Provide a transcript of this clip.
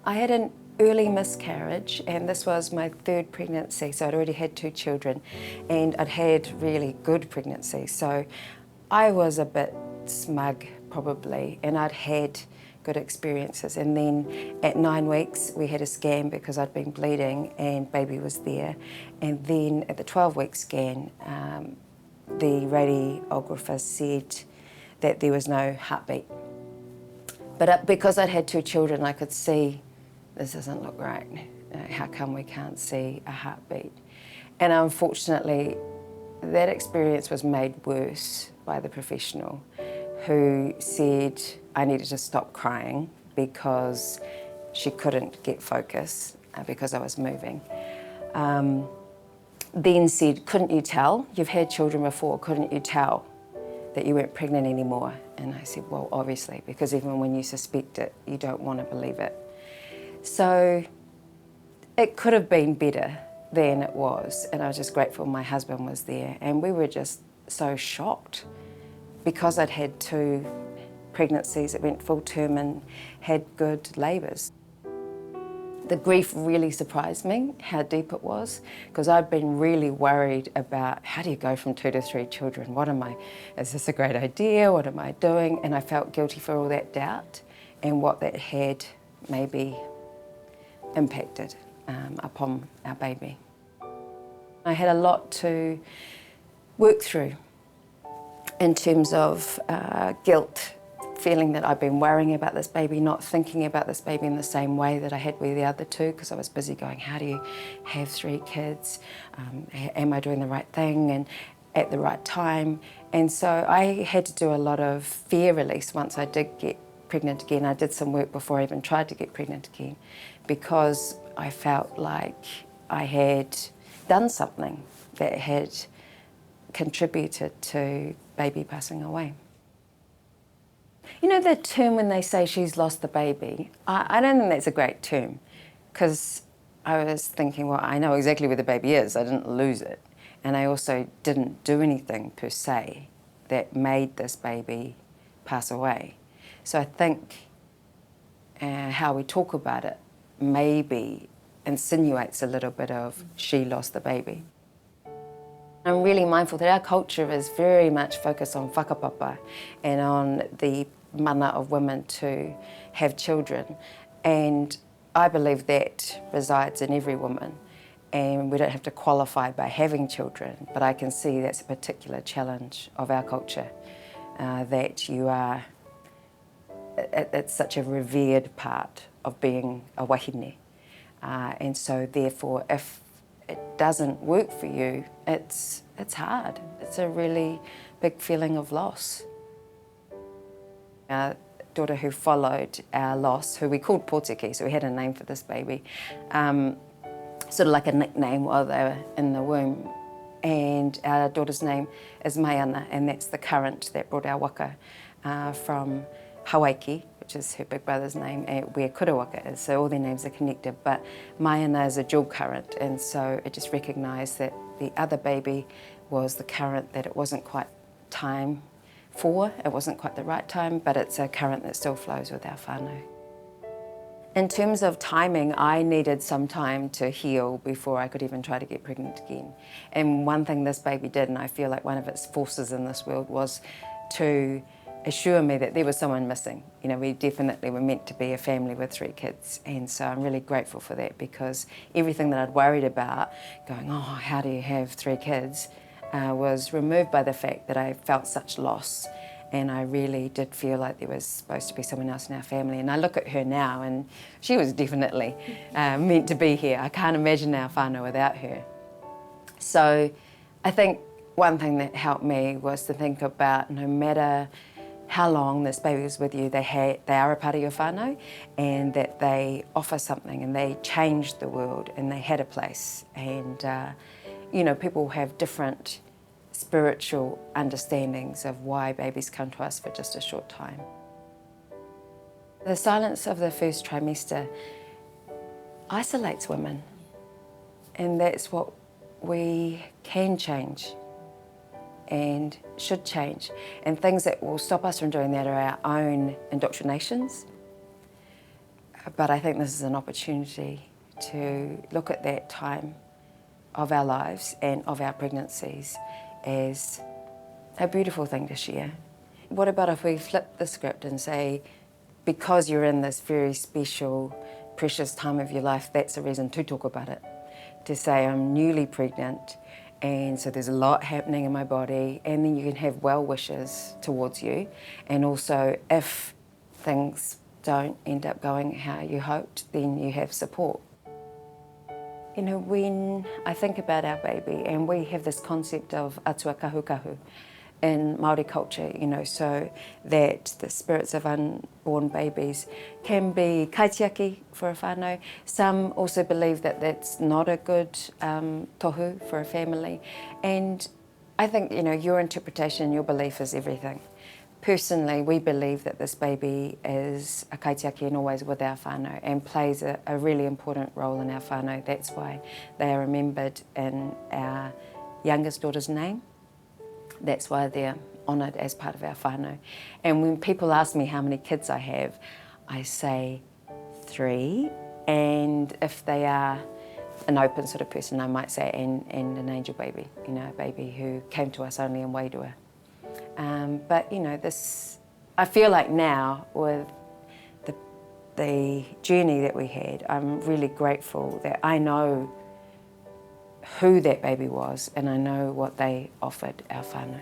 I had an early miscarriage, and this was my third pregnancy, so I'd already had 2 children, and I'd had really good pregnancies, so I was a bit smug probably, and I'd had good experiences. And then at 9 weeks we had a scan because I'd been bleeding and baby was there, and then at the 12-week scan the radiographer said that there was no heartbeat. But because I'd had 2 children, I could see this doesn't look right. How come we can't see a heartbeat? And unfortunately, that experience was made worse by the professional who said I needed to stop crying because she couldn't get focus because I was moving. Then said, couldn't you tell? You've had children before, couldn't you tell that you weren't pregnant anymore? And I said, well, obviously, because even when you suspect it, you don't want to believe it. So it could have been better than it was, and I was just grateful my husband was there, and we were just so shocked because I'd had 2 pregnancies that went full term and had good labours. The grief really surprised me, how deep it was, because I'd been really worried about how do you go from 2 to 3 children? Is this a great idea? What am I doing? And I felt guilty for all that doubt and what that had maybe impacted upon our baby. I had a lot to work through in terms of guilt, feeling that I'd been worrying about this baby, not thinking about this baby in the same way that I had with the other 2, because I was busy going, how do you have 3 kids? Am I doing the right thing and at the right time? And so I had to do a lot of fear release once I did get pregnant again. I did some work before I even tried to get pregnant again, because I felt like I had done something that had contributed to baby passing away. You know the term when they say she's lost the baby? I don't think that's a great term, because I was thinking, well, I know exactly where the baby is. I didn't lose it. And I also didn't do anything per se that made this baby pass away. So I think how we talk about it maybe insinuates a little bit of she lost the baby. I'm really mindful that our culture is very much focused on whakapapa and on the mana of women to have children. And I believe that resides in every woman, and we don't have to qualify by having children, but I can see that's a particular challenge of our culture, that you are, it's such a revered part of being a wahine. And so therefore, if it doesn't work for you, it's hard. It's a really big feeling of loss. Our daughter who followed our loss, who we called Potiki, so we had a name for this baby, sort of like a nickname while they were in the womb. And our daughter's name is Maiana, and that's the current that brought our waka from Hawaii, which is her big brother's name, and where Kurawaka is, so all their names are connected. But Maiana is a dual current, and so it just recognised that the other baby was the current that it wasn't quite time for, it wasn't quite the right time, but it's a current that still flows with our whānau. In terms of timing, I needed some time to heal before I could even try to get pregnant again. And one thing this baby did, and I feel like one of its forces in this world, was to assure me that there was someone missing. You know, we definitely were meant to be a family with 3 kids, and so I'm really grateful for that, because everything that I'd worried about, going, oh, how do you have 3 kids, was removed by the fact that I felt such loss, and I really did feel like there was supposed to be someone else in our family. And I look at her now, and she was definitely meant to be here. I can't imagine our whānau without her. So I think one thing that helped me was to think about, no matter how long this baby was with you, they are a part of your whānau, and that they offer something and they changed the world and they had a place. And you know, people have different spiritual understandings of why babies come to us for just a short time. The silence of the first trimester isolates women, and that's what we can change and should change. And things that will stop us from doing that are our own indoctrinations, But I think this is an opportunity to look at that time of our lives and of our pregnancies as a beautiful thing to share. What about if we flip the script and say, because you're in this very special, precious time of your life, that's a reason to talk about it. To say, I'm newly pregnant, and so there's a lot happening in my body, and then you can have well wishes towards you. And also, if things don't end up going how you hoped, then you have support. You know, when I think about our baby, and we have this concept of atua kahu kahu in Māori culture, you know, so that the spirits of unborn babies can be kaitiaki for a whānau. Some also believe that that's not a good tohu for a family. And I think, you know, your interpretation, your belief is everything. Personally, we believe that this baby is a kaitiaki and always with our whānau and plays a really important role in our whānau. That's why they are remembered in our youngest daughter's name. That's why they're honoured as part of our whānau. And when people ask me how many kids I have, I say 3. And if they are an open sort of person, I might say, and an angel baby, you know, a baby who came to us only in Wairua. But, you know, this, I feel like now with the journey that we had, I'm really grateful that I know who that baby was and I know what they offered our whānau.